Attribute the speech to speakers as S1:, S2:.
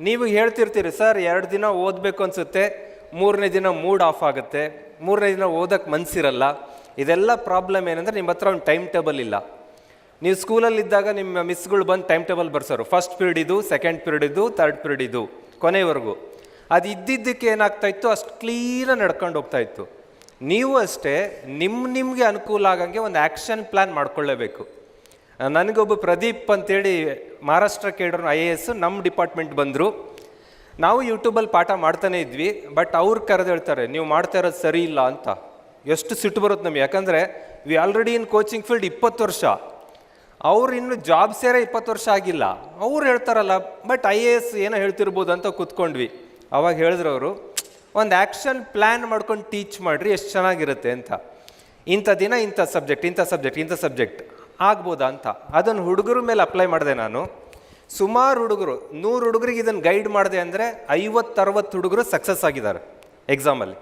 S1: ನೀವು ಹೇಳ್ತಿರ್ತೀರಿ ಸರ್ 2 ದಿನ ಓದಬೇಕು ಅನಿಸುತ್ತೆ, 3ನೇ ದಿನ ಮೂಡ್ ಆಫ್ ಆಗುತ್ತೆ, 3ನೇ ದಿನ ಓದಕ್ಕೆ ಮನಸ್ಸಿರಲ್ಲ. ಇದೆಲ್ಲ ಪ್ರಾಬ್ಲಮ್ ಏನಂದರೆ ನಿಮ್ಮ ಹತ್ರ ಒಂದು ಟೈಮ್ ಟೇಬಲ್ ಇಲ್ಲ. ನೀವು ಸ್ಕೂಲಲ್ಲಿದ್ದಾಗ ನಿಮ್ಮ ಮಿಸ್ಗಳು ಬಂದು ಟೈಮ್ ಟೇಬಲ್ ಬರ್ಸೋರು, ಫಸ್ಟ್ ಪೀರಿಯಡ್ ಇದು, ಸೆಕೆಂಡ್ ಪೀರಿಯಡ್ ಇದು, ಥರ್ಡ್ ಪೀರಿಯಡ್ ಇದು, ಕೊನೆವರೆಗೂ. ಅದು ಇದ್ದಿದ್ದಕ್ಕೆ ಏನಾಗ್ತಾಯಿತ್ತು, ಅಷ್ಟು ಕ್ಲೀನಾಗಿ ನಡ್ಕೊಂಡು ಹೋಗ್ತಾಯಿತ್ತು. ನೀವು ಅಷ್ಟೇ ನಿಮಗೆ ಅನುಕೂಲ ಆಗಂಗೆ ಒಂದು ಆ್ಯಕ್ಷನ್ ಪ್ಲ್ಯಾನ್ ಮಾಡ್ಕೊಳ್ಳೇಬೇಕು. ನನಗೊಬ್ಬ ಪ್ರದೀಪ್ ಅಂತೇಳಿ ಮಹಾರಾಷ್ಟ್ರ ಕೇಳಿದ್ರು IAS ನಮ್ಮ ಡಿಪಾರ್ಟ್ಮೆಂಟ್ ಬಂದರು. ನಾವು ಯೂಟ್ಯೂಬಲ್ಲಿ ಪಾಠ ಮಾಡ್ತಾನೆ ಇದ್ವಿ. ಬಟ್ ಅವ್ರು ಕರೆದು ಹೇಳ್ತಾರೆ, ನೀವು ಮಾಡ್ತಾ ಇರೋದು ಸರಿ ಇಲ್ಲ ಅಂತ. ಎಷ್ಟು ಸಿಟ್ಟು ಬರುತ್ತೆ ನಮಗೆ, ಯಾಕಂದರೆ we already in coaching field 20 ವರ್ಷ, ಅವ್ರು ಇನ್ನು ಜಾಬ್ ಸೇರೇ 20 ವರ್ಷ ಆಗಿಲ್ಲ. ಅವ್ರು ಹೇಳ್ತಾರಲ್ಲ, ಬಟ್ IAS ಏನೋ ಹೇಳ್ತಿರ್ಬೋದು ಅಂತ ಕೂತ್ಕೊಂಡ್ವಿ. ಅವಾಗ ಹೇಳಿದ್ರು ಅವರು, ಒಂದು ಆ್ಯಕ್ಷನ್ ಪ್ಲ್ಯಾನ್ ಮಾಡ್ಕೊಂಡು ಟೀಚ್ ಮಾಡಿರಿ, ಎಷ್ಟು ಚೆನ್ನಾಗಿರುತ್ತೆ ಅಂತ. ಇಂಥ ದಿನ ಇಂಥ ಸಬ್ಜೆಕ್ಟ್ ಆಗ್ಬೋದಾ ಅಂತ. ಅದನ್ನು ಹುಡುಗರ ಮೇಲೆ ಅಪ್ಲೈ ಮಾಡಿದೆ ನಾನು. ಸುಮಾರು ಹುಡುಗರು, 100 ಹುಡುಗರಿಗೆ ಇದನ್ನು ಗೈಡ್ ಮಾಡಿದೆ ಅಂದರೆ 50-60 ಹುಡುಗರು ಸಕ್ಸಸ್ ಆಗಿದ್ದಾರೆ ಎಕ್ಸಾಮಲ್ಲಿ.